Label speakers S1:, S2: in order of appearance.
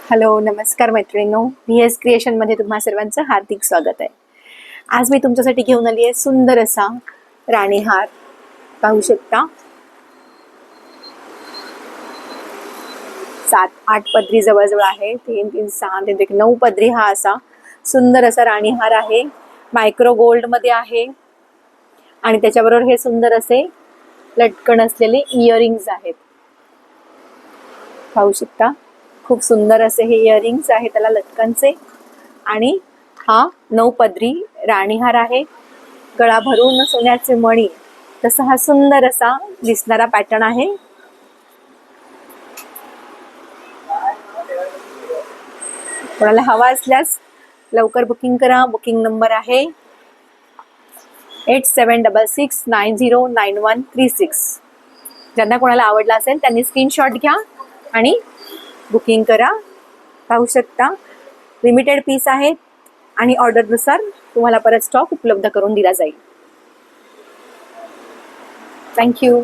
S1: Hello, नमस्कार मैत्रिणींनो. VS क्रिएशनमध्ये तुम्हा सर्वांचं हार्दिक स्वागत आहे. आज मी तुमच्यासाठी घेऊन आली आहे सुंदर असा राणीहार. पाहू शकता 7-8 पदरी जवळजवळ आहे. 3, 3, 6, 9 पदरी हा असा सुंदर असा राणीहार आहे. मायक्रो गोल्ड मध्ये आहे आणि त्याच्याबरोबर हे सुंदर असे लटकन असलेले इयरिंग्स आहेत. पाहू शकता खूप सुंदर असे हे इयरिंग्स आहेत त्याला लटकनचे. आणि हा 9 पदरी राणीहार आहे. गळा भरून सोन्याचे मणी तसा हा सुंदर असा दिसणारा पॅटर्न आहे. कोणाला हवा असल्यास लवकर बुकिंग करा. बुकिंग नंबर आहे 8766909136. ज्यांना कोणाला आवडला असेल त्यांनी स्क्रीनशॉट घ्या आणि बुकिंग करा. पाहू शकता लिमिटेड पीस आहेत आणि ऑर्डरनुसार तुम्हाला परत स्टॉक उपलब्ध करून दिला जाईल. थँक्यू.